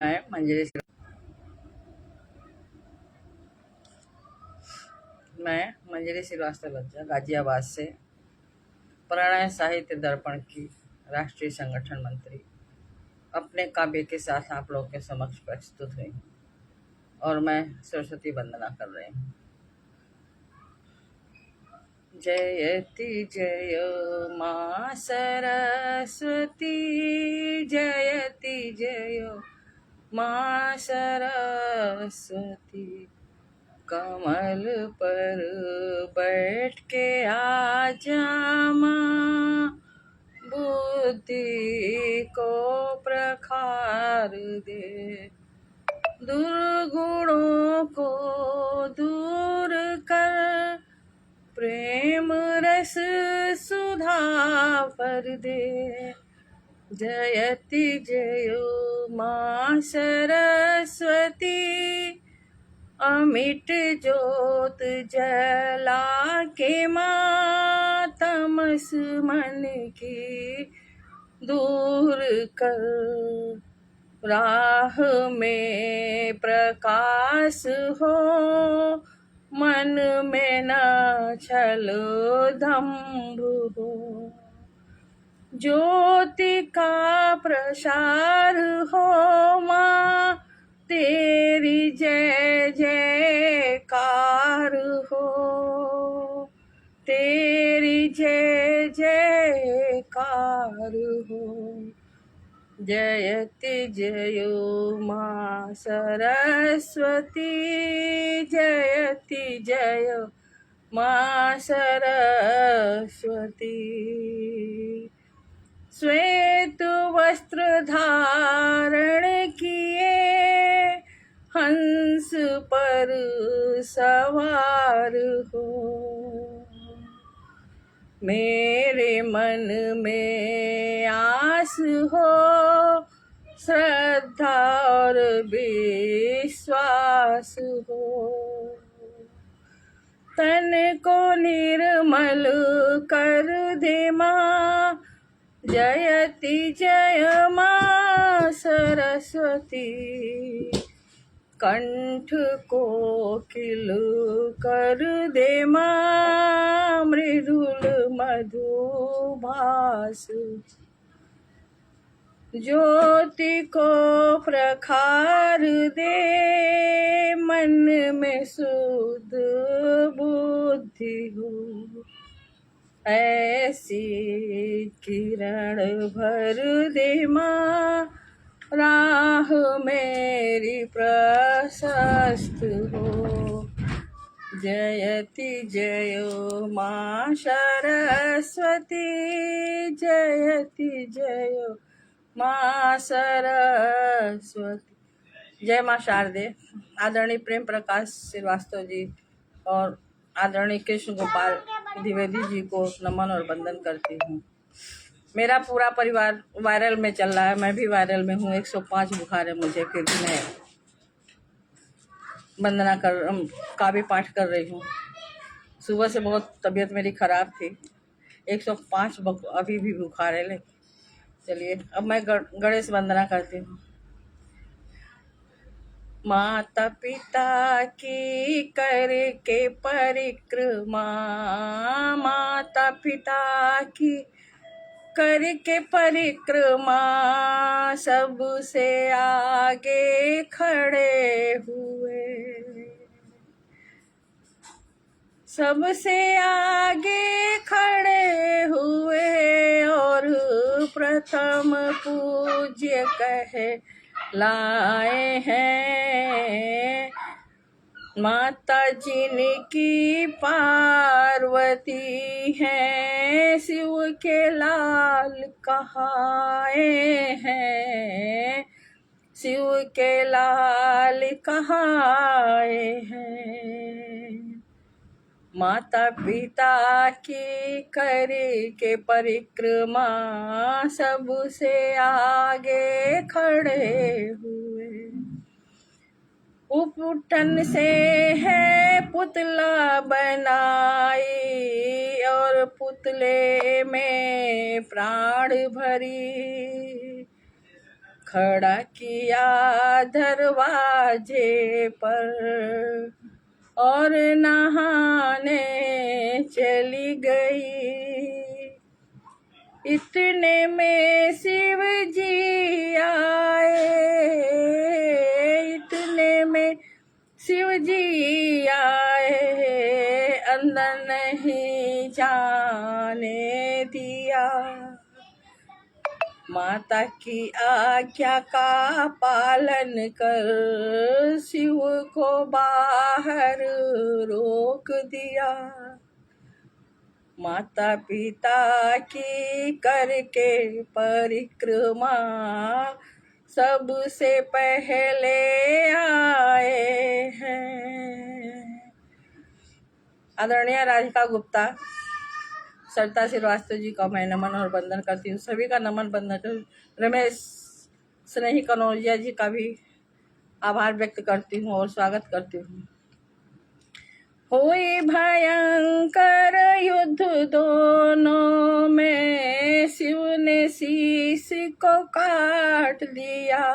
मैं मंजरी श्रीवास्तव बच्चा गाजियाबाद से प्रणय साहित्य दर्पण की राष्ट्रीय संगठन मंत्री अपने काव्य के साथ आप लोगों के समक्ष प्रस्तुत हुई हूँ और मैं सरस्वती वंदना कर रही हूँ। जयति जय माँ सरस्वती, जयति जय माँ सरस्वती। कमल पर बैठ के आजा माँ, बुद्धि को प्रखार दे। दुर्गुणों को दूर कर, प्रेम रस सुधा पर दे। जयति जयो माँ सरस्वती, अमिट ज्योत जला के माँ, तमस मन की दूर कर। राह में प्रकाश हो, मन में न छल दंभ हो। ज्योति का प्रसार हो माँ, तेरी जय जयकार हो। तेरी जय जयकार हो। जयति जयो माँ सरस्वती, जयति जय माँ सरस्वती। श्वेत वस्त्र धारण किए, हंस पर सवार हो। मेरे मन में आस हो, श्रद्धा और विश्वास हो। तन को निर्मल कर दे माँ, जयति जय माँ सरस्वती। कंठ को किल कर दे माँ, मृदुल मधुभास। ज्योति को प्रखार दे, मन में शुद्ध बुद्धि हो। ऐसी किरण भर दे माँ, राह मेरी प्रशस्त हो। जयति जयो माँ सरस्वती, जयति जयो माँ सरस्वती। जय माँ शारदे। आदरणीय प्रेम प्रकाश श्रीवास्तव जी और आदरणीय कृष्ण गोपाल द्विवेदी जी को नमन और वंदन करती हूँ। मेरा पूरा परिवार वायरल में चल रहा है, मैं भी वायरल में हूँ। 105 बुखार है मुझे, फिर भी मैं वंदना काव्य पाठ कर रही हूँ। सुबह से बहुत तबीयत मेरी खराब थी। 105 अभी भी बुखार है। चलिए अब मैं गणेश वंदना करती हूँ। माता पिता की करके परिक्रमा, माता पिता की करके परिक्रमा, सबसे आगे खड़े हुए। सबसे आगे खड़े हुए और प्रथम पूज्य कहे लाए हैं। माता जिनकी पार्वती हैं, शिव के लाल कहाए हैं। शिव के लाल कहाए हैं। माता पिता की करे के परिक्रमा, सबसे आगे खड़े हुए। उपटन से है पुतला बनाई और पुतले में प्राण भरी। खड़ा किया दरवाजे पर और नहाने चली गई। इतने में शिव जी आए, इतने में शिव जी आए, अंदर नहीं जाने दिया। माता की आज्ञा का पालन कर शिव को बाहर रोक दिया। माता पिता की करके परिक्रमा सबसे पहले आए हैं। आदरणीय राधिका गुप्ता, सरिता श्रीवास्तव जी का मैं नमन और वंदन करती हूँ। सभी का नमन वंदन कर रमेश स्नेही कनौजिया जी का भी आभार व्यक्त करती हूँ और स्वागत करती हूँ। हुई भयंकर युद्ध दोनों में, शिव ने शीश को काट लिया।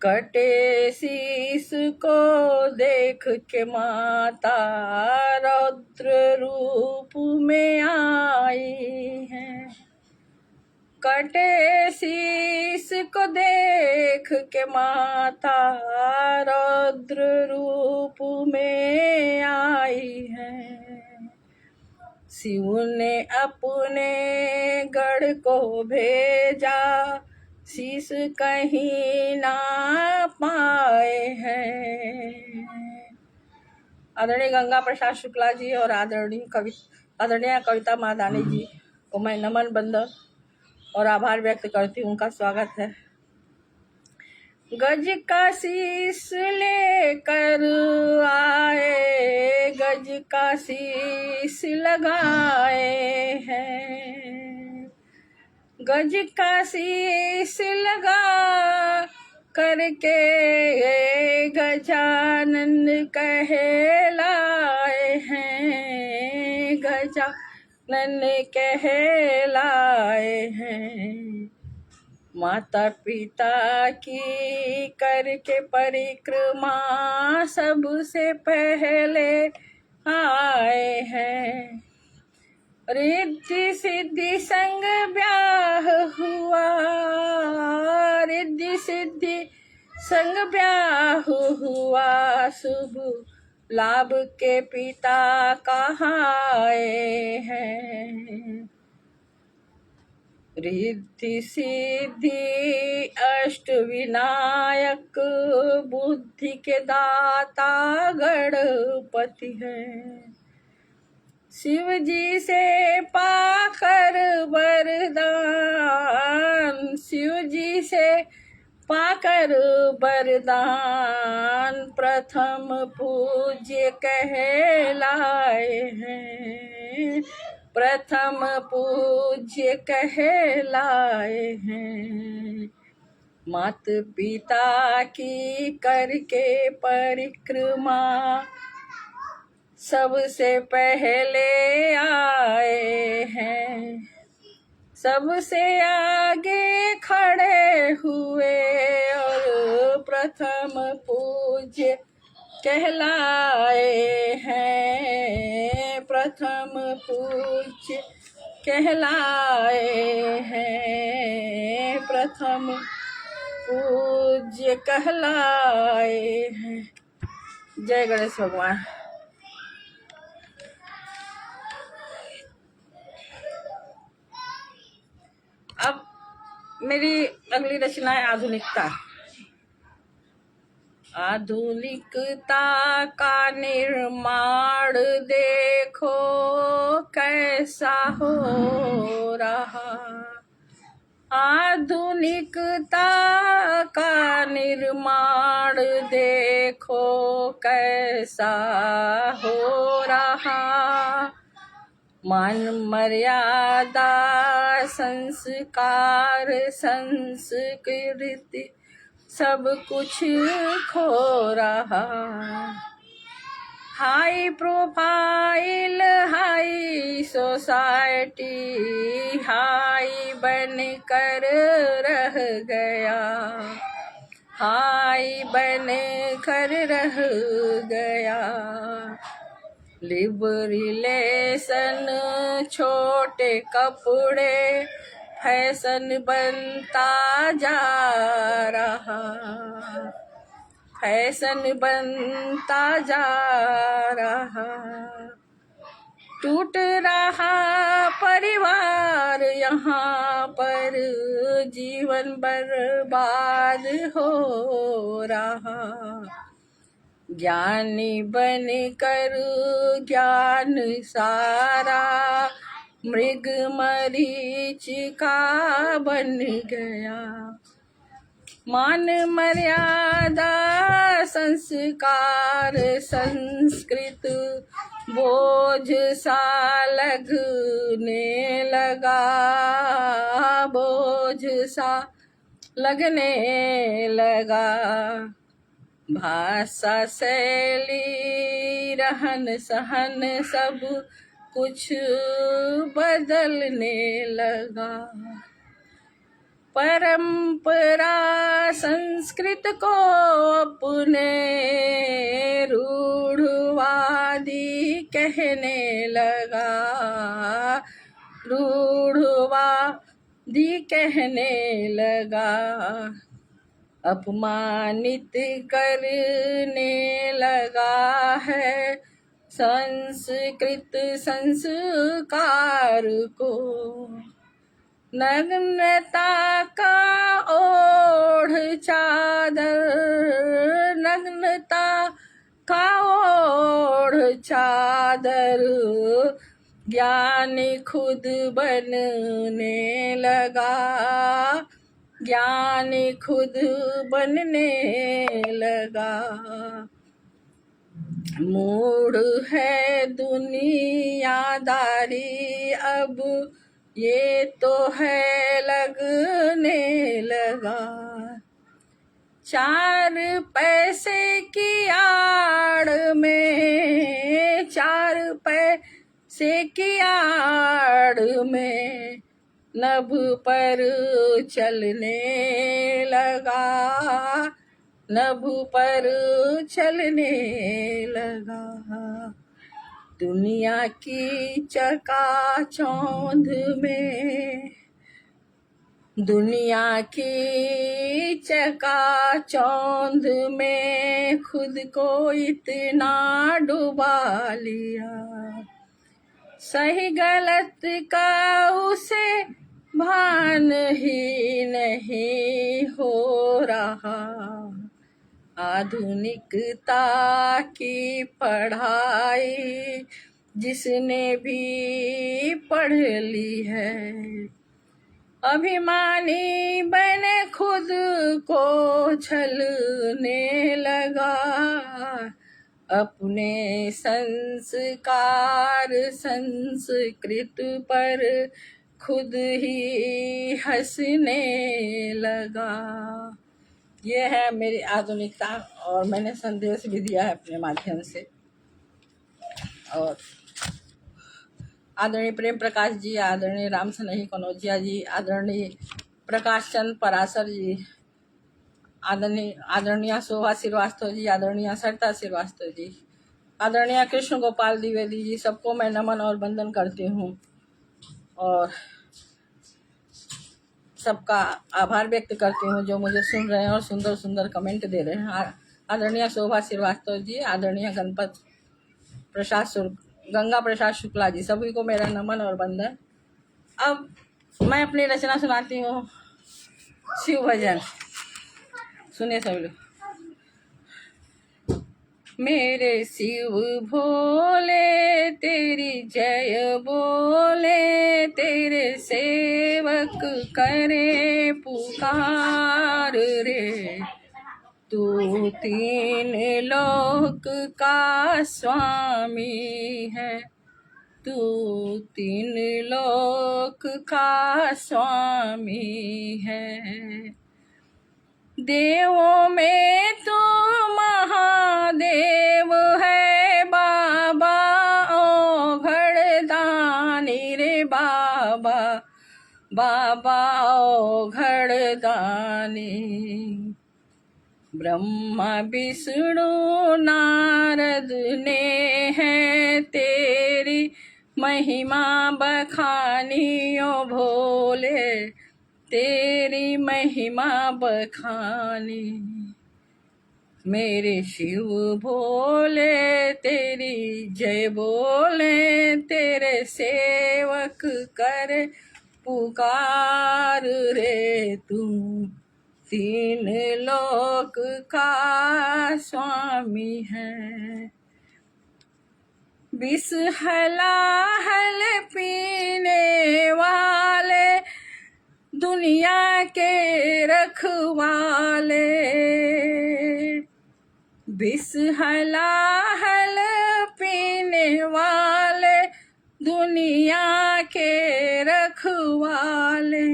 कटे शीश को देख के माता रौद्र रूप में आई है। कटे शीश को देख के माता रौद्र रूप में आई है। शिव ने अपने गढ़ को भेजा, शीश कहीं ना पाए हैं। आदरणीय गंगा प्रसाद शुक्ला जी और आदरणीय कविता मादानी जी को मैं नमन वंदन और आभार व्यक्त करती हूँ। उनका स्वागत है। गज का शीश लेकर आए, गज का शीश लगाए हैं। गज का शीश लगा करके गजानन कहलाए हैं। गजानन कहलाए हैं। माता पिता की करके परिक्रमा सबसे पहले आए हैं। रिद्धि सिद्धि संग ब्याह हुआ, रिद्धि सिद्धि संग ब्याह हुआ। शुभ लाभ के पिता कहाए हैं। रिद्धि सिद्धि अष्ट विनायक, बुद्धि के दाता गणपति है। शिव जी से पाकर वरदान, शिव जी से पाकर वरदान प्रथम पूज्य कहलाए हैं। प्रथम पूज्य कहलाए हैं। मात पिता की करके परिक्रमा सबसे पहले आए हैं। सबसे आगे खड़े हुए और प्रथम पूज्य कहलाए हैं। प्रथम पूज्य कहलाए हैं। प्रथम पूज्य कहलाए हैं। जय गणेश भगवान। अब मेरी अगली रचना है आधुनिकता। आधुनिकता का निर्माण देखो कैसा हो रहा। आधुनिकता का निर्माण देखो कैसा हो रहा। मान मर्यादा संस्कार संस्कृति सब कुछ खो रहा। High profile high society high बन कर रह गया, हाई बन कर रह गया। लिव रिलेशन छोटे कपड़े फैशन बनता जा रहा, फैशन बनता जा रहा। टूट रहा परिवार यहाँ पर, जीवन बर्बाद हो रहा। ज्ञानी बन कर ज्ञान सारा मृग मरीचिका बन गया। मान मर्यादा संस्कार संस्कृत बोझ सा लगने लगा, बोझ सा लगने लगा। भाषा शैली रहन सहन सब कुछ बदलने लगा। परंपरा संस्कृत को अपने रूढ़वादी कहने लगा, रूढ़वादी कहने लगा। अपमानित करने लगा है संस्कृत संस्कार को। नग्नता का ओढ़ चादर, नग्नता का ओढ़ चादर ज्ञानी खुद बनने लगा, ज्ञानी खुद बनने लगा। मूड है दुनियादारी अब ये तो है लगने लगा। चार पैसे की आड़ में, चार पैसे की आड़ में नभ पर चलने लगा, नभ पर चलने लगा। दुनिया की चकाचौंध में, दुनिया की चकाचौंध में खुद को इतना डुबा लिया। सही गलत का उसे भान ही नहीं हो रहा। आधुनिकता की पढ़ाई जिसने भी पढ़ ली है, अभिमानी बने खुद को छलने लगा। अपने संस्कार संस्कृत पर खुद ही हंसने लगा। ये है मेरी आधुनिकता और मैंने संदेश भी दिया है अपने माध्यम से। और आदरणीय प्रेम प्रकाश जी, आदरणीय राम स्नेही कनौजिया जी, आदरणीय प्रकाश चंद पराशर जी, आदरणीय शोभा श्रीवास्तव जी, आदरणीय सरिता श्रीवास्तव जी, आदरणीय कृष्ण गोपाल द्विवेदी जी, सबको मैं नमन और वंदन करती हूँ और सबका आभार व्यक्त करती हूँ जो मुझे सुन रहे हैं और सुंदर सुंदर कमेंट दे रहे हैं। आदरणीय शोभा श्रीवास्तव जी, आदरणीय गंगा प्रसाद शुक्ला जी, सभी को मेरा नमन और वंदन। अब मैं अपनी रचना सुनाती हूँ, शिव भजन। सुनिए सभी लोग। मेरे शिव भोले तेरी जय बोले, तेरे सेवक करे पुकार रे। तू तीन लोक का स्वामी है, तू तीन लोक का स्वामी है। देवों में तू महादेव है, आओ घड़दानी। ब्रह्मा विष्णु नारद ने है तेरी महिमा बखानी ओ भोले, तेरी महिमा बखानी। मेरे शिव भोले तेरी जय बोले, तेरे सेवक करे पुकार रे तू। तीन लोक का स्वामी है, विष हलाहल पीने वाले, दुनिया के रखवाले। विष हलाहल पीने वाले, दुनिया के रखवाले।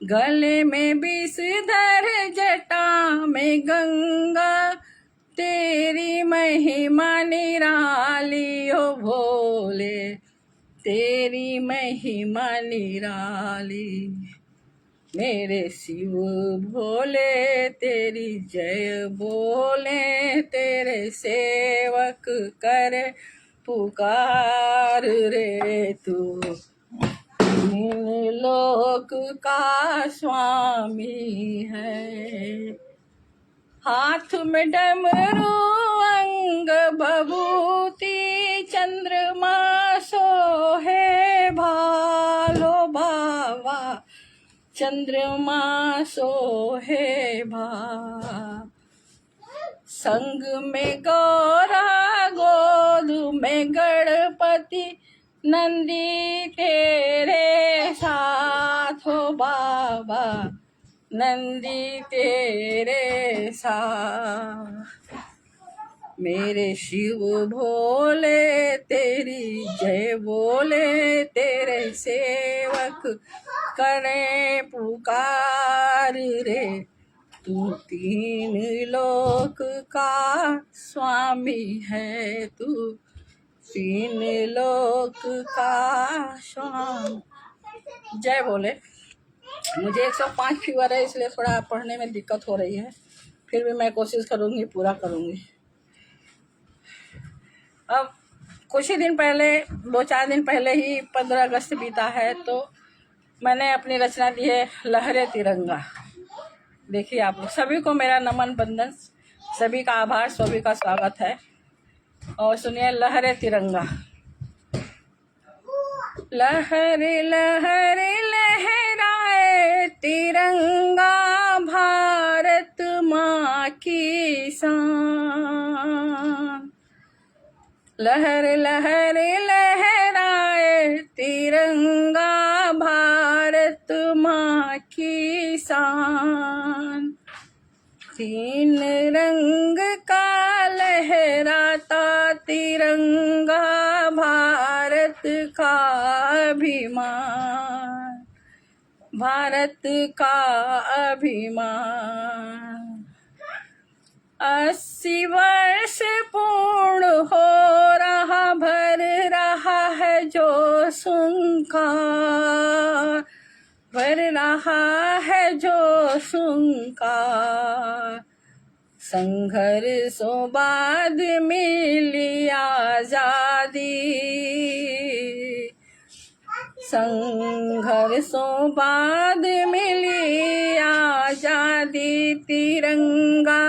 गले में विषधर जटा में गंगा, तेरी महिमा निराली ओ भोले, तेरी महिमा निराली। मेरे शिव भोले तेरी जय बोले, तेरे सेवक करे पुकार रे तू। तीन लोक का स्वामी है, हाथ में डमरू अंग बभूति, चंद्रमा सोहे भालो बाबा, चंद्रमा सोहे भा। संग में गौरा गोद में गणपति, नंदी तेरे साथ हो बाबा, नंदी तेरे साथ। मेरे शिव भोले तेरी जय बोले, तेरे सेवक करे पुकार रे तू। तीन लोक का स्वामी है तू, तीन लोक का स्वामी। जय बोले। मुझे 105 फीवर है, इसलिए थोड़ा पढ़ने में दिक्कत हो रही है, फिर भी मैं कोशिश करूँगी, पूरा करूँगी। अब कुछ ही दिन पहले, 2-4 दिन पहले ही 15 अगस्त बीता है, तो मैंने अपनी रचना दी है लहरे तिरंगा। देखिए आप लोग सभी को मेरा नमन बंदन, सभी का आभार, सभी का स्वागत है। और सुनिए लहरे तिरंगा। लहरे लहरे लहराए तिरंगा, भारत माँ की शान। लहर लहर लहराए तिरंगा, भारत माँ की शान। तीन रंग का लहराता तिरंगा, भारत का अभिमान, भारत का अभिमान। 80 वर्ष पूर्ण हो रहा, भर रहा है जोश उनका, भर रहा है जोश उनका। संघर्षों बाद मिली आजादी, संघर्षों बाद मिली आजादी। तिरंगा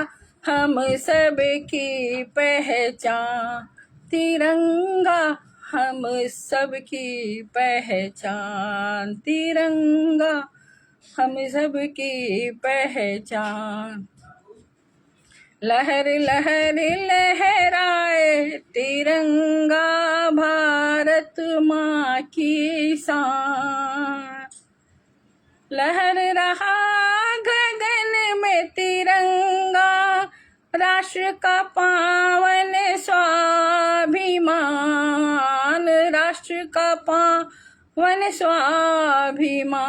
हम सब की पहचान, तिरंगा हम सब की पहचान, तिरंगा हम सब की पहचान। लहर लहर लहराए तिरंगा, भारत माँ की शान। लहर रहा गगन में तिरंगा, राष्ट्र का पावन स्वाभिमान, राष्ट्र का पावन स्वाभिमान।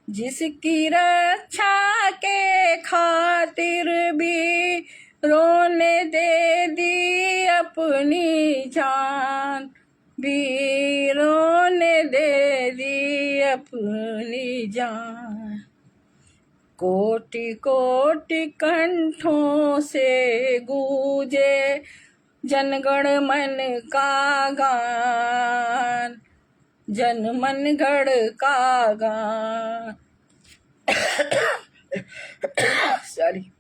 जिसकी रक्षा के खातिर भी रोने दे दी अपनी जान, वीरों ने दे दी अपनी जान। कोटि कोटि कंठों से गूंजे जनगण मन का गान, जन मन गण का गान। सॉरी।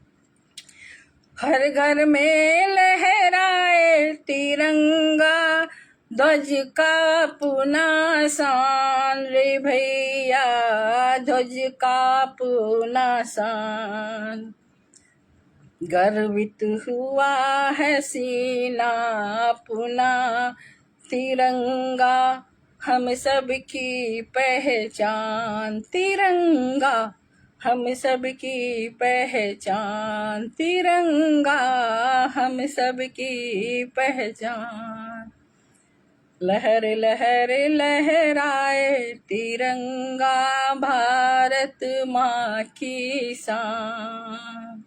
हर घर में लहराए तिरंगा, ध्वज का पुना शान रे भैया, ध्वज का पुना शान। गर्वित हुआ है सीना पुना, तिरंगा हम सब की पहचान, तिरंगा हम सब की पहचान, तिरंगा हम सब की पहचान। लहर लहर लहराए तिरंगा, भारत माँ की शान।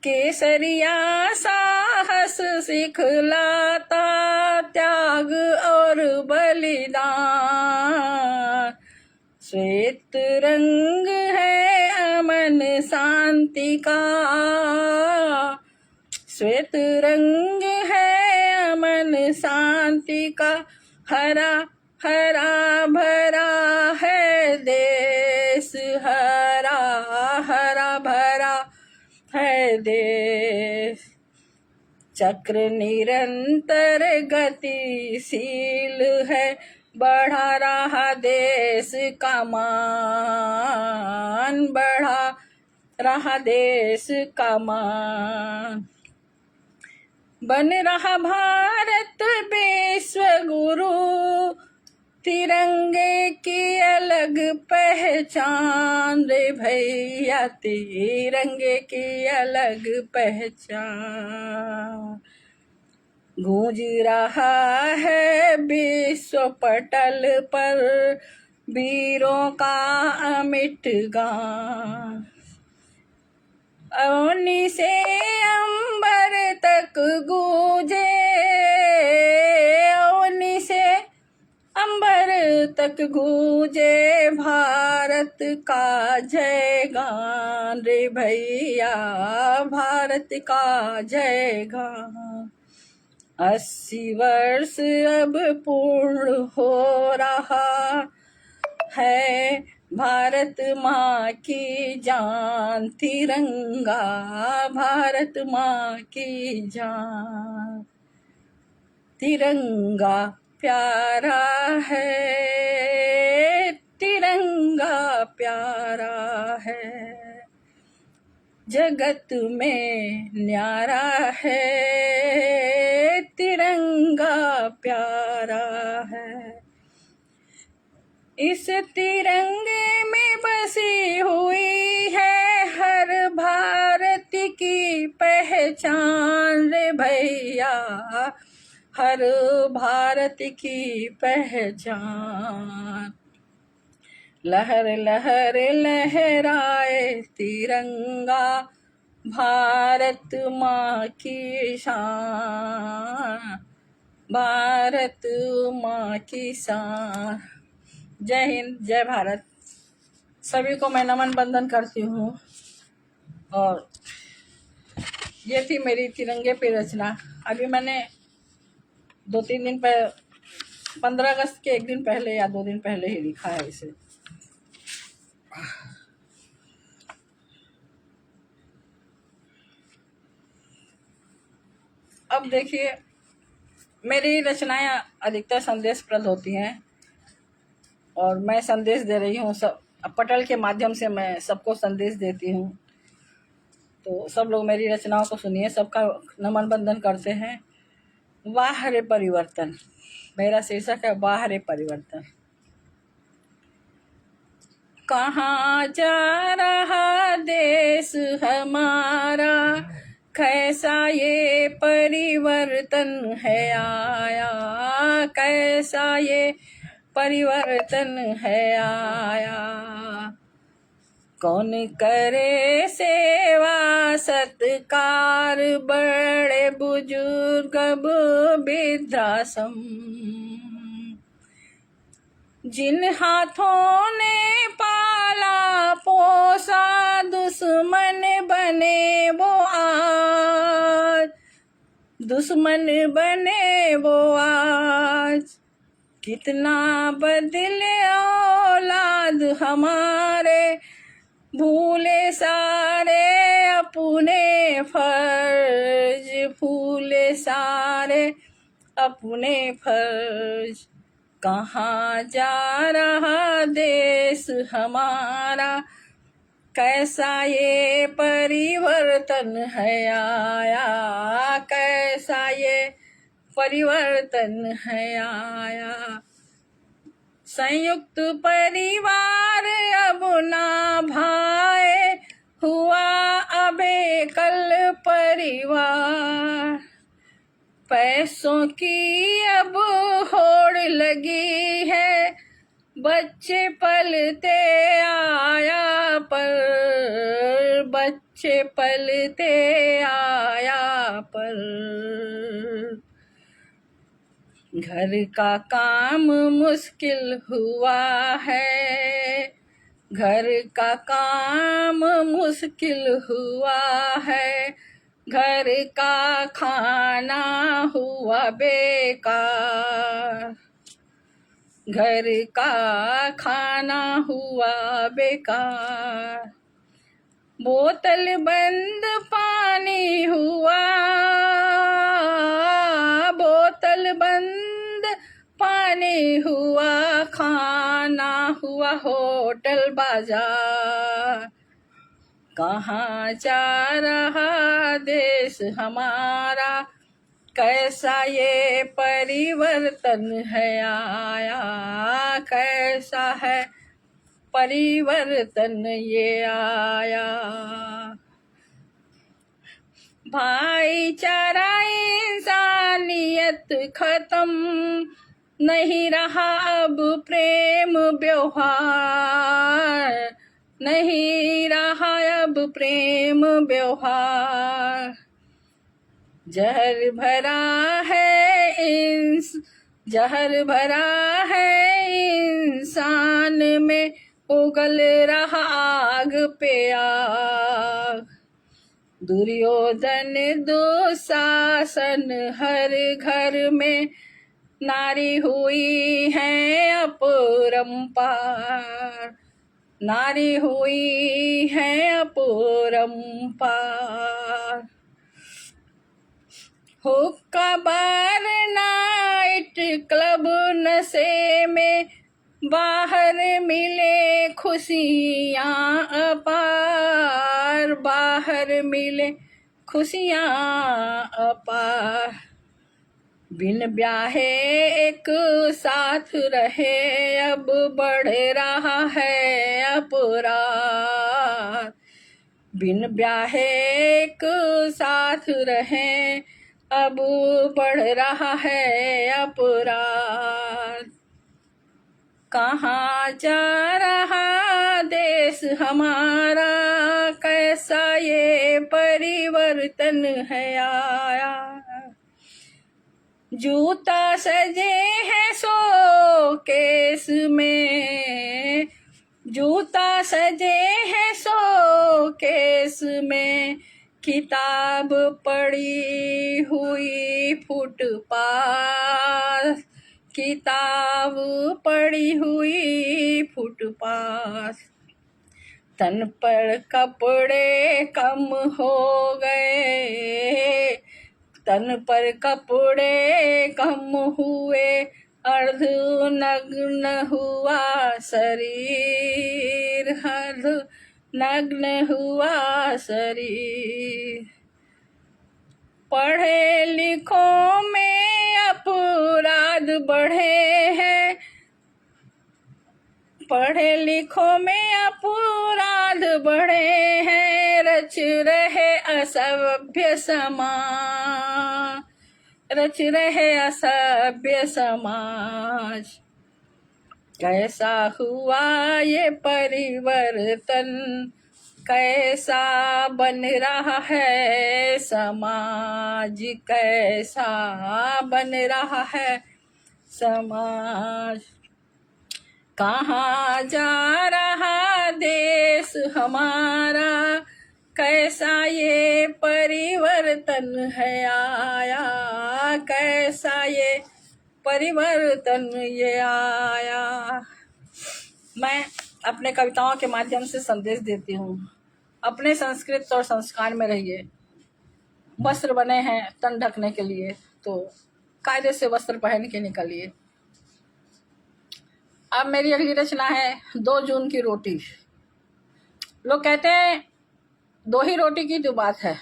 केसरिया साहस सिखलाता, त्याग और बलिदान। श्वेत रंग है अमन शांति का, श्वेत रंग है अमन शांति का। हरा हरा भरा है देश, हरा हरा भरा है देश। चक्र निरंतर गतिशील है, बढ़ा रहा देश का मान, बढ़ा रहा देश का मान। बन रहा भारत विश्व गुरु, तिरंगे की अलग पहचान रे भैया, तिरंगे की अलग पहचान। गूंज रहा है विश्व पटल पर वीरों का अमिट गान। अवनी से अंबर तक गूंजे, अवनी से अंबर तक गूंजे भारत का जय गान रे भैया, भारत का जय गान। 80 वर्ष अब पूर्ण हो रहा है, भारत माँ की जान, तिरंगा भारत माँ की जान। तिरंगा प्यारा है, तिरंगा प्यारा है, जगत में न्यारा है, तिरंगा प्यारा है। इस तिरंगे में बसी हुई है हर भारती की पहचान रे भैया, हर भारत की पहचान। लहर लहर लहराए तिरंगा, भारत माँ की शान, भारत माँ की शान। जय हिंद, जय भारत। सभी को मैं नमन बंदन करती हूँ। और ये थी मेरी तिरंगे पे रचना। अभी मैंने 2-3 दिन पहले, 15 अगस्त के 1 दिन पहले या 2 दिन पहले ही लिखा है इसे। अब देखिए, मेरी रचनाएं अधिकतर संदेशप्रद होती हैं और मैं संदेश दे रही हूँ। सब पटल के माध्यम से मैं सबको संदेश देती हूँ। तो सब लोग मेरी रचनाओं को सुनिए, सबका नमन बंदन करते हैं। वाह रे परिवर्तन, मेरा शीर्षक है वाह रे परिवर्तन। कहाँ जा रहा देश हमारा, कैसा ये परिवर्तन है आया, कैसा ये परिवर्तन है आया। कौन करे सेवा सत्कार, बड़े बुजुर्ग वृद्धाश्रम। जिन हाथों ने पाला पोसा दुश्मन बने वो आज, दुश्मन बने वो आज। कितना बदले औलाद हमारे, भूले सारे अपने फर्ज, भूले सारे अपने फर्ज। कहाँ जा रहा देश हमारा, कैसा ये परिवर्तन है आया, कैसा ये परिवर्तन है आया। संयुक्त परिवार अब ना भाए, हुआ अब एकल परिवार। पैसों की अब होड़ लगी है, बच्चे पलते आया पर, बच्चे पलते आया पर। घर का काम मुश्किल हुआ है, घर का काम मुश्किल हुआ है। घर का खाना हुआ बेकार, घर का खाना हुआ बेकार। बोतल बंद पानी हुआ, बोतल बंद पानी हुआ। खाना हुआ होटल बाजार। कहाँ जा रहा देश हमारा, कैसा ये परिवर्तन है आया, कैसा है परिवर्तन ये आया। भाईचारा इंसानियत खत्म, नहीं रहा अब प्रेम व्यवहार, नहीं रहा अब प्रेम व्यवहार। जहर भरा है जहर भरा है इंसान में, उगल रहा आग पे आग। दुर्योधन दुशासन हर घर में, नारी हुई है अपरंपार, नारी हुई है अपरंपार। हुक्का बार नाइट क्लब नशे में, बाहर मिले खुशियाँ अपार, बाहर मिले खुशियाँ अपार। बिन ब्याहे एक साथ रहे, अब बढ़ रहा है अपराध। बिन ब्याहे एक साथ रहे, अब बढ़ रहा है अपराध। कहाँ जा रहा देश हमारा, कैसा ये परिवर्तन है आया। जूता सजे हैं शोकेस में, जूता सजे हैं शोकेस में। किताब पड़ी हुई फुटपाथ, किताब पड़ी हुई फुटपाथ। तन पर कपड़े कम हो गए, तन पर कपड़े कम हुए। अर्ध नग्न हुआ शरीर, अर्ध नग्न हुआ शरीर। पढ़े लिखों में अपराध बढ़े हैं, पढ़े लिखों में अपराध बढ़े हैं। रच रहे असभ्य समाज, रच रहे असभ्य समाज। कैसा हुआ ये परिवर्तन, कैसा बन रहा है समाज, कैसा बन रहा है समाज। कहाँ जा रहा देश हमारा, कैसा ये परिवर्तन है आया, कैसा ये परिवर्तन ये आया। मैं अपने कविताओं के माध्यम से संदेश देती हूँ, अपने संस्कृत और संस्कार में रहिए। वस्त्र बने हैं तन ढकने के लिए, तो कायदे से वस्त्र पहन के निकलिए। अब मेरी अगली रचना है 2 जून की रोटी। लोग कहते हैं 2 ही रोटी की तो बात है,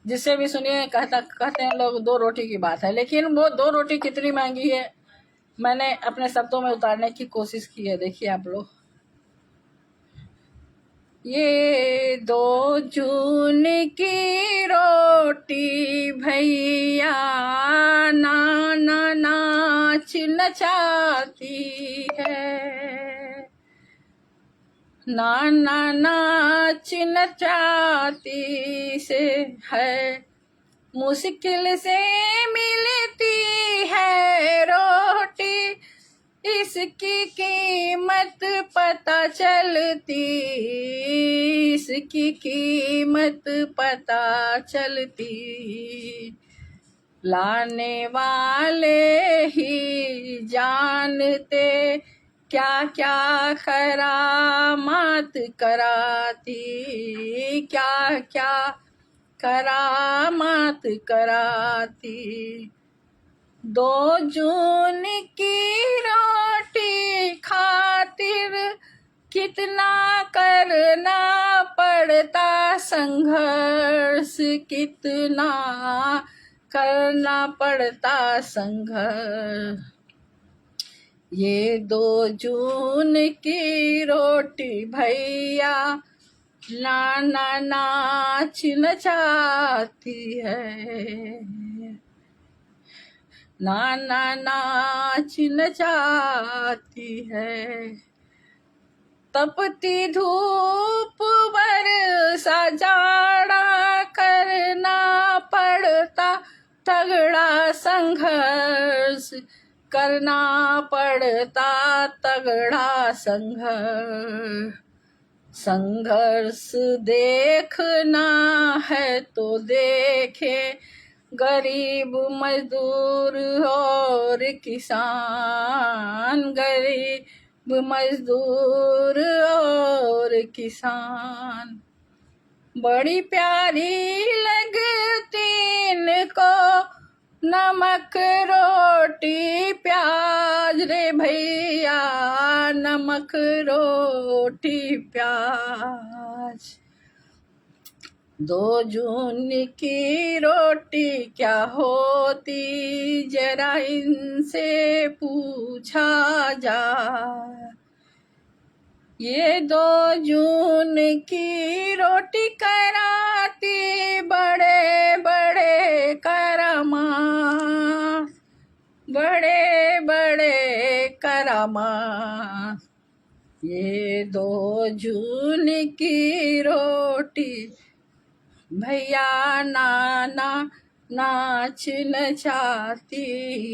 जिससे भी सुनिए कहते हैं लोग 2 रोटी की बात है, लेकिन वो 2 रोटी कितनी महंगी है मैंने अपने शब्दों में उतारने की कोशिश की है। देखिए आप लोग, ये 2 जून की रोटी भैया नाना नाच नचाती है, नाना नाच नचाती से है, मुश्किल से मिलती है रोटी, इसकी कीमत पता चलती, इसकी कीमत पता चलती, लाने वाले ही जानते क्या क्या करामात कराती, क्या क्या करामात कराती। 2 जून की रोटी खातिर कितना करना पड़ता संघर्ष, कितना करना पड़ता संघर्ष। ये 2 जून की रोटी भैया नाना नाच नचाती है, नाना नाच नचाती है। तपती धूप बरसा जाड़ा करना पड़ता तगड़ा संघर्ष, करना पड़ता तगड़ा संघर्ष। संघर्ष देखना है तो देखे गरीब मजदूर और किसान, गरीब मजदूर और किसान। बड़ी प्यारी लगती इनको नमक रोटी प्याज रे भैया, नमक रोटी प्याज। 2 जून की रोटी क्या होती जरा इनसे पूछा जाए, ये 2 जून की रोटी कराती बड़े बड़े करामा, बड़े बड़े करामा। ये 2 जून की रोटी भैया नाना नाच नचाती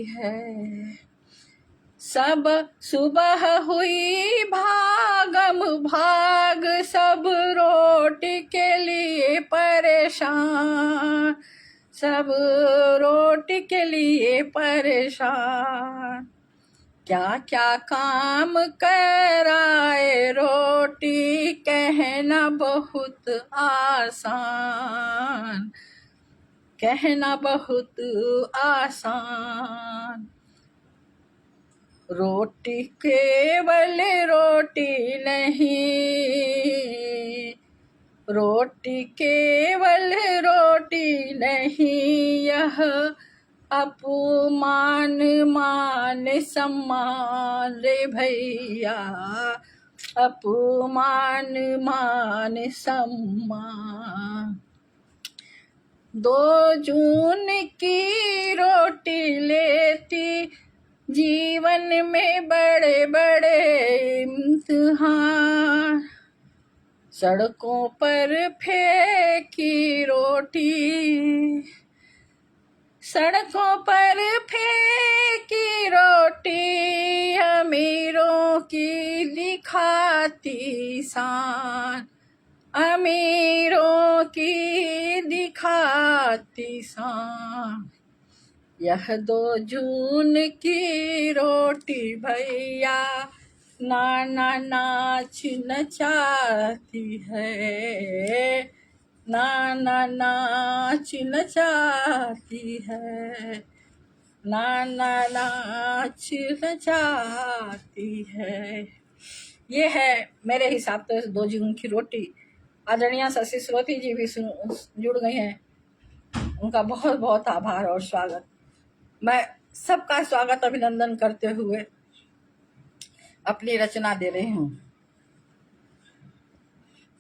है। सब सुबह हुई भागम भाग, सब रोटी के लिए परेशान, सब रोटी के लिए परेशान। क्या क्या काम कराए रोटी कहना बहुत आसान, कहना बहुत आसान। रोटी केवल रोटी नहीं, रोटी केवल रोटी नहीं, यह अपमान मान सम्मान रे भैया, अपमान मान सम्मान। 2 जून की रोटी लेती जीवन में बड़े बड़े इम्तिहान, सड़कों पर फेंकी रोटी, सड़कों पर फेंकी रोटी अमीरों की दिखाती शान, अमीरों की दिखाती शान। यह 2 जून की रोटी भैया नाना नाच नचाती है, नाना नाच नचाती है, नाना नाच नचाती है। ये है मेरे हिसाब से 2 जून की रोटी। आदरणीय शशि श्रोती जी भी जुड़ गई हैं, उनका बहुत बहुत आभार और स्वागत। मैं सबका स्वागत अभिनंदन करते हुए अपनी रचना दे रही हूँ,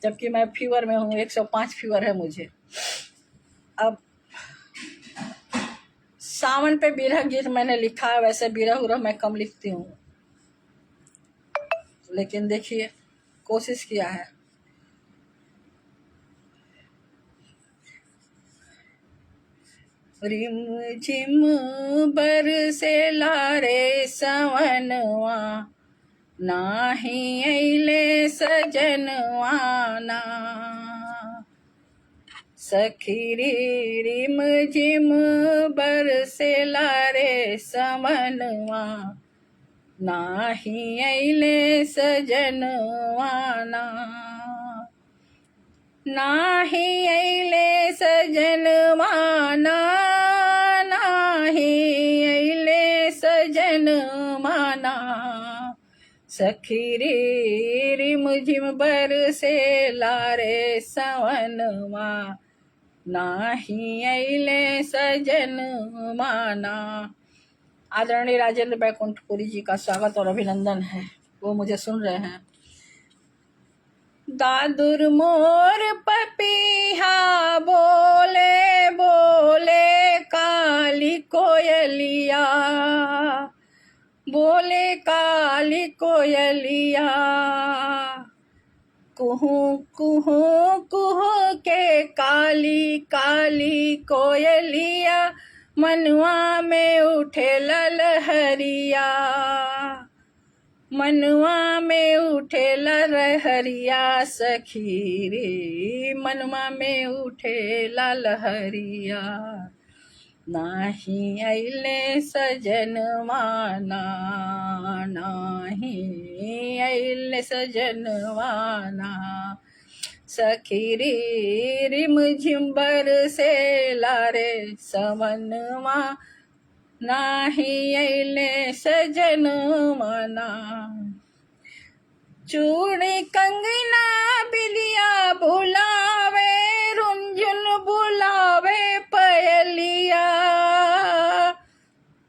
जबकि मैं फीवर में हूँ, 105 फीवर है मुझे। अब सावन पे बिरह गीत मैंने लिखा है, वैसे बिरह उरह मैं कम लिखती हूँ, लेकिन देखिए कोशिश किया है। रिम झिम बरसे लारे सवनवा, नाही अइले सजनवा ना। सखी रे रिम झिम बरसे लारे सवनवा, नाही अइले सजनवा ना। नाही अइले सजनवा ना, नाही अइले सजनवा ना। सखी रे रिम झिम बरसे लारे सवनवा, नाही अइले सजनवा ना। आदरणीय राजेंद्र बैकुंठपुरी जी का स्वागत और अभिनंदन है, वो मुझे सुन रहे हैं। दादुर मोर पपीहा बोले बोले काली कोयलिया, बोले काली कोयलिया। कुहू कुहू कुहू के काली काली कोयलिया, मनुआ में उठे ललहरिया, मनुआ में उठे ललहरिया। सखी रे मनुआ में उठे ललहरिया, नाही अइले सजनवा ना, नाही अइले सजनवा ना। सखी रे रिम झिम बरसे लारे सवनवा, नाही अइले सजनवा ना। चूड़ी कंगना बिलिया बुलावे, रुंझुन बुलावे पयलिया।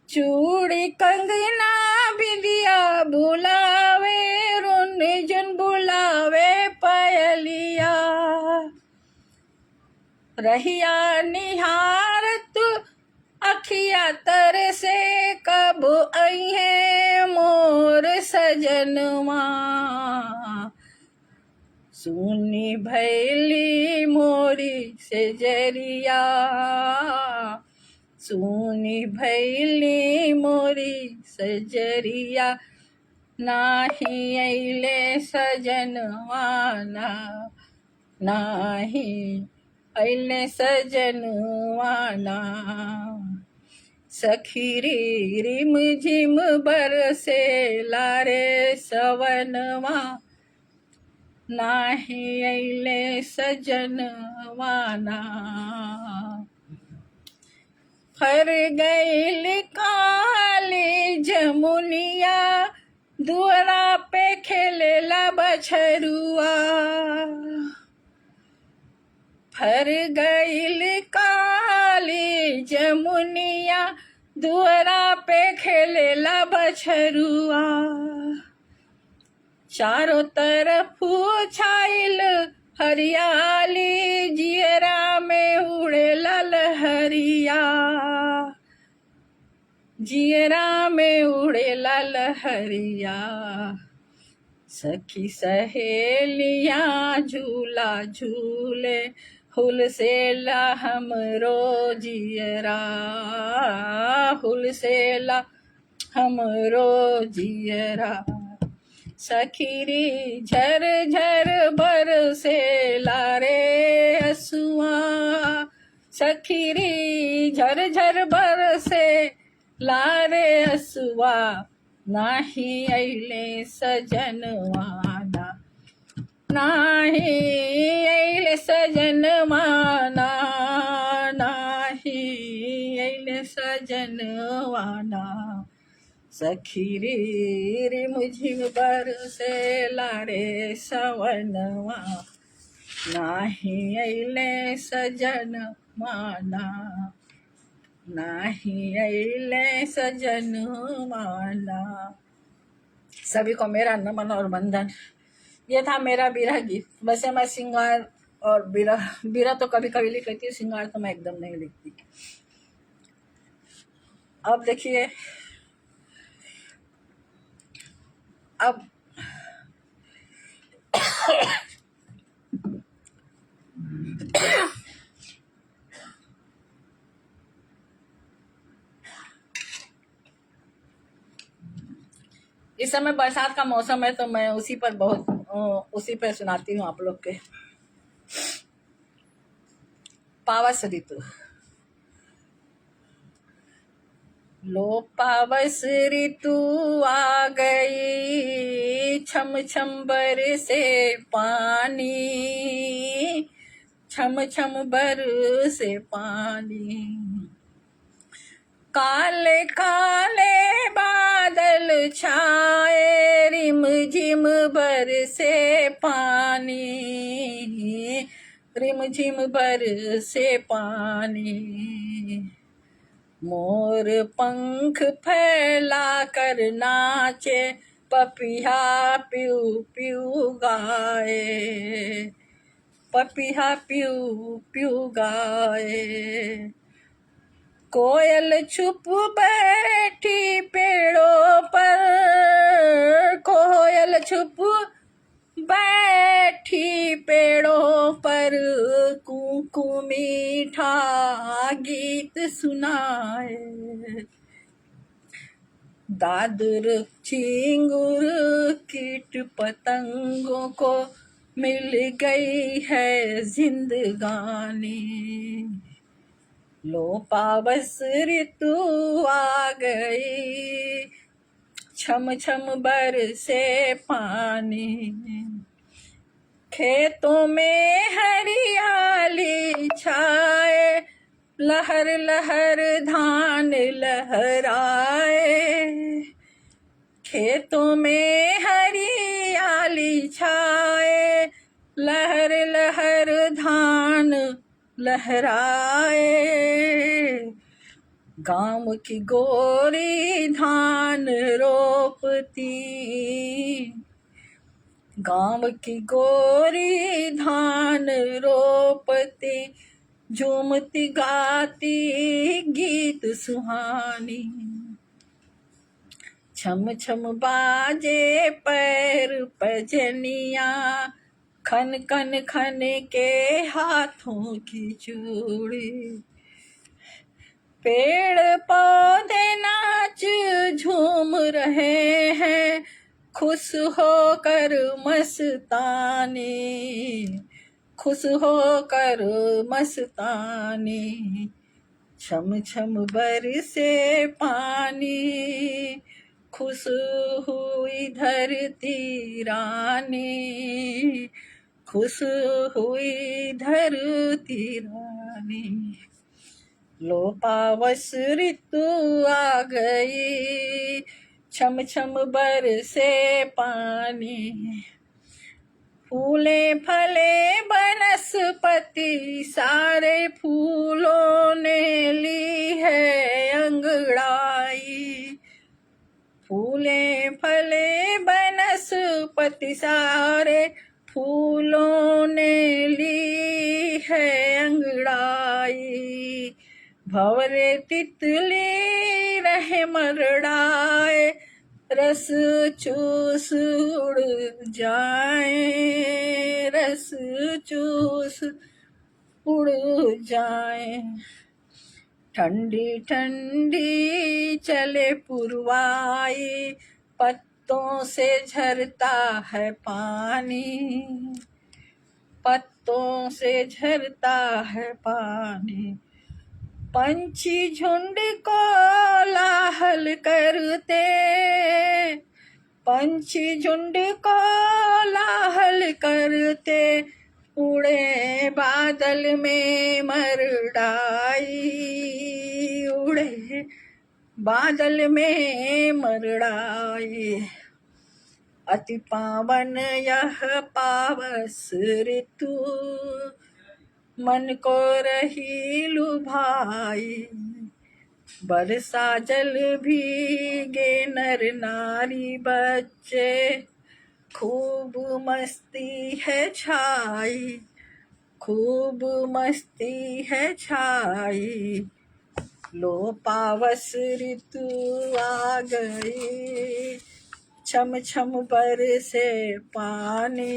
चूड़ी कंगना बिलिया बुलावे, रुंझुन बुलावे पयलिया। रहिया निहारत अखिया तरसे, कब अइहे मोर सजनवा। सुनी भैली मोरी सेजरिया, सुनी भैली मोरी सजरिया। नाही अइले सजनवा ना, नाही अइले सजनवा ना। सखी रे रिम झिम बरसे लारे सवनवा, नाही अइले सजनवा ना। फर गइल काली जमुनिया, दुअरा पे खेलेला बछरुआ। फर गइल काली जमुनिया, दुअरा पे खेलेला बछरुआ। चारों तरफ छाइल हरियाली, जियरा में उड़े ललहरिया, जियरा में उड़े ललहरिया। सखी सहेलियां झूला झूले, हुल से ला हमरो जियरा, हुल से ला हमरो जियरा, सखीरी झर झर बरसे लारे असुआ, सखीरी झर झर बरसे लारे असुआ, नाही अइले सजनवाना, नाही अइले सजनवाना, नाही अइले सजनवाना, सखीरी रिमझिम बरसे लारे सवनवा, नाही अइले सजन माना, नाही अइले सजन माना। सभी को मेरा नमन और वंदन। ये था मेरा बिरह गीत। वैसे मैं सिंगार और बिरह तो कभी कभी लिख लेती हूँ, सिंगार तो मैं एकदम नहीं लिखती। अब देखिए, अब इस समय बरसात का मौसम है तो मैं उसी पर सुनाती हूँ आप लोग के। पावस ऋतु। लो पावस ऋतु आ गई, छम छम बरसे पानी, छम छम बरसे पानी, काले काले बादल छाए, रिम झिम बरसे पानी, रिम झिम बरसे पानी, मोर पंख फैला कर नाचे, पपिया प्यू प्यू गाए, पपिया प्यू प्यू गाए, कोयल छुप बैठी पेड़ों पर, कोयल छुप बैठी पेड़ों पर, कूकू मीठा गीत सुनाए, दादुर चिंगुर कीट पतंगों को मिल गई है जिंदगानी, लो पावस ऋतु आ गई, छम छम बरसे पानी, खेतों में हरियाली छाए, लहर लहर धान लहराए, खेतों में हरियाली छाए, लहर लहर धान लहराए, गांव की गोरी धान रोपती, गांव की गोरी धान रोपती, झूमती गाती गीत सुहानी, छम छम बाजे पैर पजनिया, खन खन खन के हाथों की चूड़ी, पेड़ पौधे नाच झूम रहे हैं, खुश होकर मस्तानी, खुश होकर मस्तानी, छम छम बरसे पानी, खुश हुई धरती रानी, खुश हुई धरती रानी, लो पावस ऋतु आ गई, छम छम बरसे पानी, फूले फले वनस्पति सारे फूलों ने ली है अंगड़ाई, फूले फले वनस्पति सारे फूलों ने ली है अंगड़ाई, भंवरे तितली रहे मरड़ाए, रस चूस उड़ जाए, रस चूस उड़ जाए। ठंडी ठंडी चले पुरवाई, पत्तों से झरता है पानी, पत्तों से झरता है पानी। पंछी झुंड कोलाहल करते, पंछी झुंड कोलाहल करते, उड़े बादल में मरड़ाई, उड़े बादल में मरड़ाई। अति पावन यह पावस ऋतु, मन को रही लुभाई। बरसा जल भीगे नर नारी बच्चे, खूब मस्ती है छाई, खूब मस्ती है छाई। लो पावस ऋतु आ गई, छम छम बरसे पानी,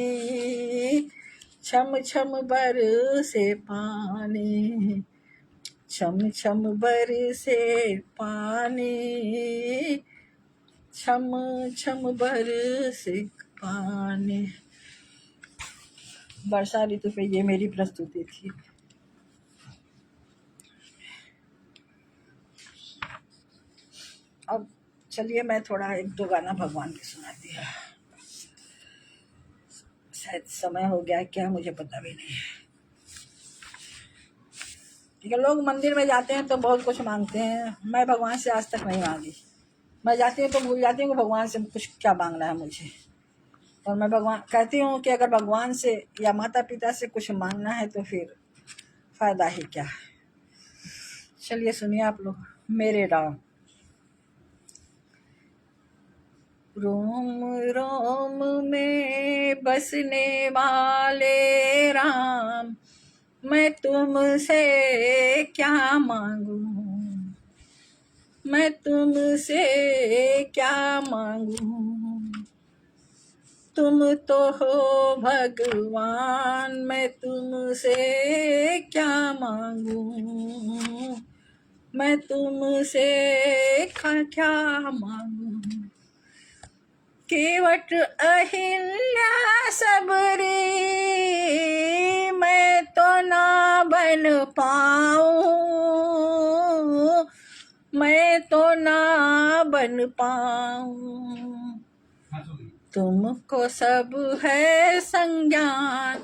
छम छम बरसे पानी, छम छम बरसे पानी, छम छम बरसे पानी। वर्षा ऋतु पे ये मेरी प्रस्तुति थी। अब चलिए मैं थोड़ा एक दो गाना भगवान के सुनाती है। शायद समय हो गया क्या, मुझे पता भी नहीं है। ठीक है, लोग मंदिर में जाते हैं तो बहुत कुछ मांगते हैं, मैं भगवान से आज तक नहीं मांगी। मैं जाती हूँ तो भूल जाती हूँ कि भगवान से कुछ क्या मांगना है मुझे। और मैं भगवान कहती हूँ कि अगर भगवान से या माता पिता से कुछ मांगना है तो फिर फायदा ही क्या है। चलिए सुनिए आप लोग। मेरे राम। रोम रोम में बसने वाले राम, मैं तुमसे क्या मांगू, मैं तुमसे क्या मांगू। तुम तो हो भगवान, मैं तुमसे क्या मांगू, मैं तुमसे क्या मांगू। केवट अहिल्या सबरी, मैं तो ना बन पाऊं, मैं तो ना बन पाऊं। तुमको सब है संज्ञान,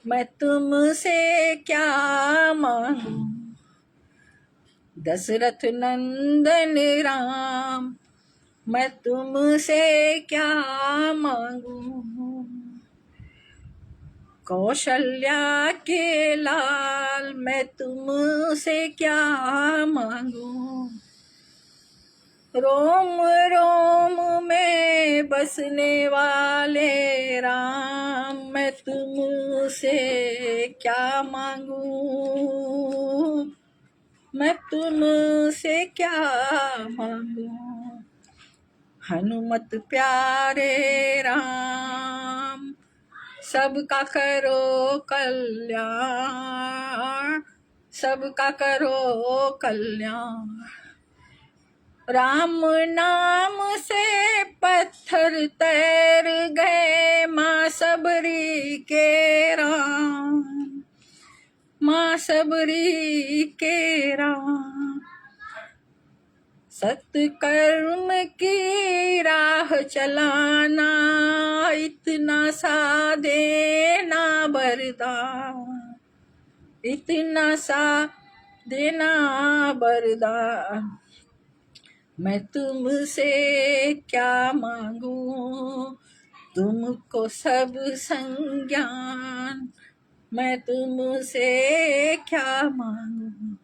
मैं तुमसे क्या मांगू। दशरथ नंदन राम, मैं तुमसे क्या मांगू। कौशल्या के लाल, मैं तुमसे क्या मांगू। रोम रोम में बसने वाले राम, मैं तुमसे क्या मांगू, मैं तुमसे क्या मांगू। हनुमत प्यारे राम, सबका करो कल्याण, सबका करो कल्याण। राम नाम से पत्थर तैर गए, माँ सबरी के राम, माँ सबरी के राम। सत्कर्म की राह चलाना, इतना सा देना वरदान, इतना सा देना वरदान। मैं तुमसे क्या मांगू, तुमको सब संज्ञान, मैं तुमसे क्या मांगू।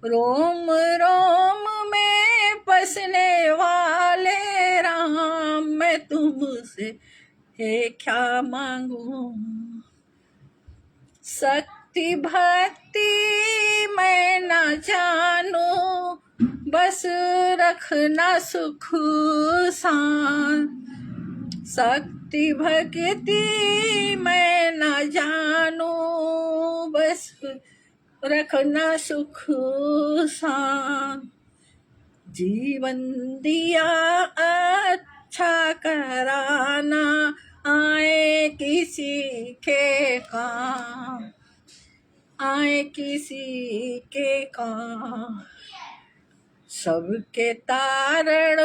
रोम रोम में बसने वाले राम, मैं तुमसे क्या मांगू। शक्ति भक्ति मैं न जानू, बस रखना सुख शांत। शक्ति भक्ति मैं न जानू, बस रखना सुख शांत, जीवन दिया अच्छा कराना आए किसी के काम, आए किसी के काम। सबके तारण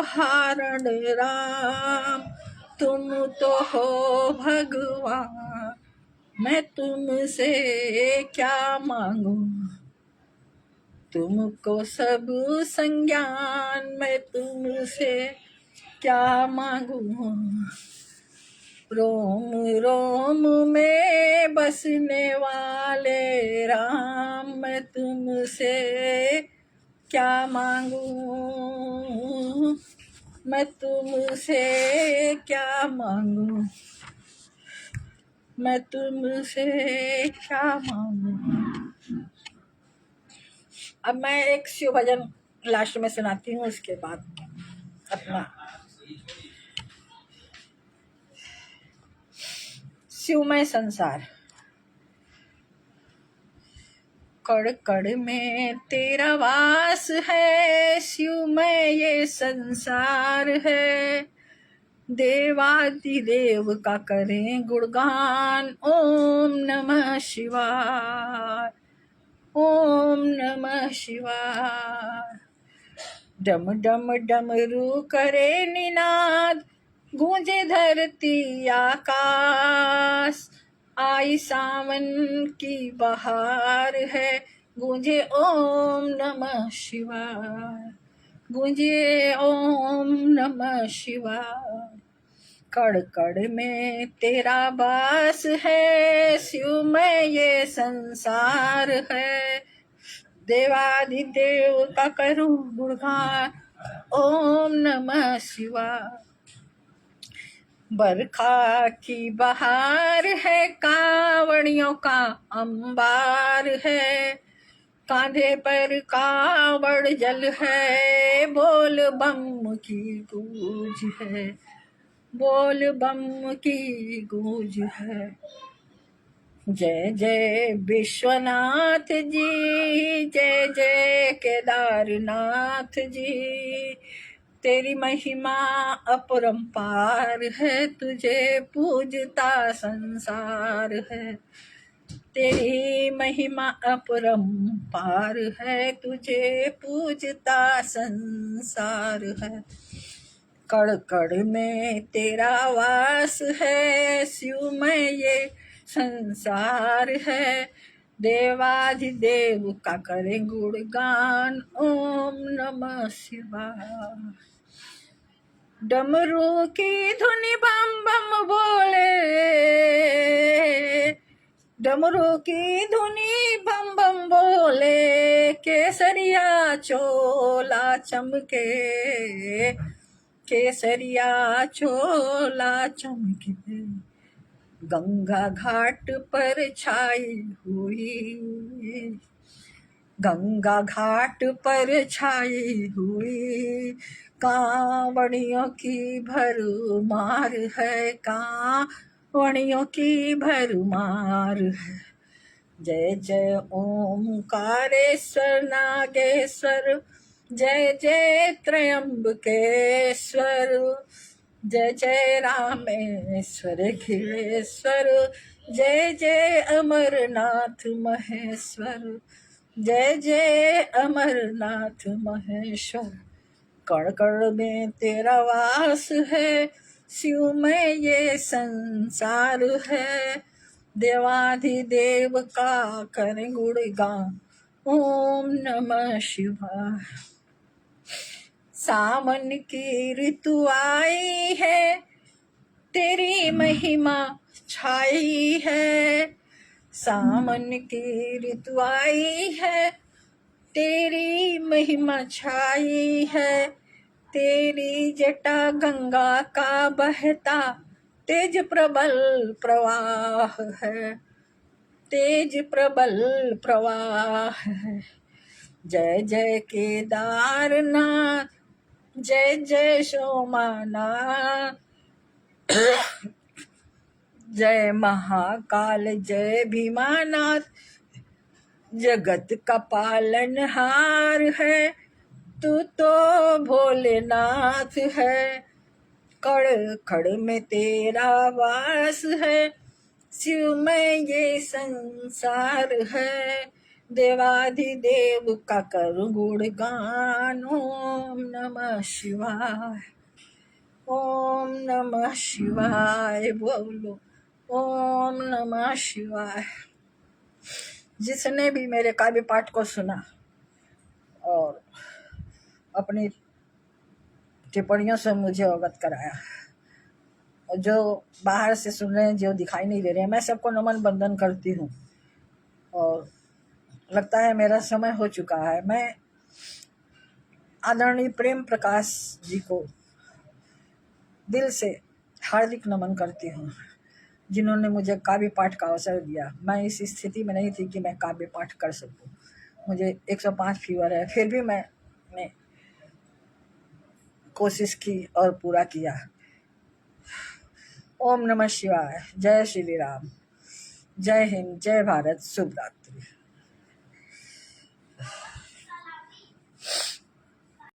हारण राम, तुम तो हो भगवान, मैं तुमसे क्या मांगू, तुमको सब संज्ञान, मैं तुमसे क्या मांगू। रोम रोम में बसने वाले राम, मैं तुमसे क्या मांगू, मैं तुमसे क्या मांगू, मैं तुमसे क्या मांगू। अब मैं एक शिव भजन लास्ट में सुनाती हूँ, उसके बाद अपना शिवमय संसार। कड़ कड़ में तेरा वास है, शिवमय ये संसार है। देवादिदेव का करें गुणगान, ओम नमः शिवाय, ओम नमः शिवाय। डम डम डमरू करे निनाद, गूंजे धरती आकाश। आई सावन की बहार है, गूंजे ओम नमः शिवाय, गूंजे ओम नमः शिवाय। कड़ कड़ में तेरा वास है, शिवमय ये संसार है। देवादिदेव का करूं गुणगान, ओम नमः शिवाय। बरखा की बहार है, कांवड़ियों का अंबार है। कांधे पर कांवड़ जल है, बोल बम की गूंज है, बोल बम की गूंज है। जय जय विश्वनाथ जी, जय जय केदारनाथ जी। तेरी महिमा अपरंपार है, तुझे पूजता संसार है। तेरी महिमा अपरंपार है, तुझे पूजता संसार है। कड़ कड़ में तेरा वास है, शिवमय ये संसार है। देवाधिदेव का करें गुणगान, ओम नमः शिवाय। डमरू की धुनी बम बम बोले, डमरू की धुनी बम बम बोले। केसरिया चोला चमके, केसरिया चोला चमके। गंगा घाट पर छाई हुई, गंगा घाट पर छाई हुई। कांवड़ियों की भरमार है, कांवड़ियों की भरमार है। जय जय ओंकारेश्वर नागेश्वर, जय जय त्रयंबकेश्वर। जय जय रामेश्वर खिलेश्वर, जय जय अमरनाथ महेश्वर, जय जय अमरनाथ महेश्वर। कण कण में तेरा वास है, शिवमय ये संसार है। देवाधिदेव का करें गुणगान, ओम नमः शिवाय। सावन की ऋतु आई है, तेरी महिमा छाई है। सावन की ऋतु आई है, तेरी महिमा छाई है। तेरी जटा गंगा का बहता तेज प्रबल प्रवाह है, तेज प्रबल प्रवाह है। जय जय केदारनाथ, जय जय सोमनाथ, जय महाकाल जय भीमानाथ, जगत का पालनहार है, तू तो भोलेनाथ है। कड़ कड़ में तेरा वास है, शिव में ये संसार है। देवाधिदेव का कर गुणगान, ओम नमः शिवाय, ओम नमः शिवाय बोलो, ओम नमः शिवाय। जिसने भी मेरे काव्य पाठ को सुना और अपनी टिप्पणियों से मुझे अवगत कराया, और जो बाहर से सुन रहे हैं, जो दिखाई नहीं दे रहे हैं, मैं सबको नमन बंदन करती हूँ। और लगता है मेरा समय हो चुका है। मैं आदरणीय प्रेम प्रकाश जी को दिल से हार्दिक नमन करती हूँ, जिन्होंने मुझे काव्य पाठ का अवसर दिया। मैं इस स्थिति में नहीं थी कि मैं काव्य पाठ कर सकूं। मुझे 105 फीवर है, फिर भी मैंने कोशिश की और पूरा किया। ओम नमः शिवाय, जय श्री राम, जय हिंद, जय भारत, शुभ रात्रि।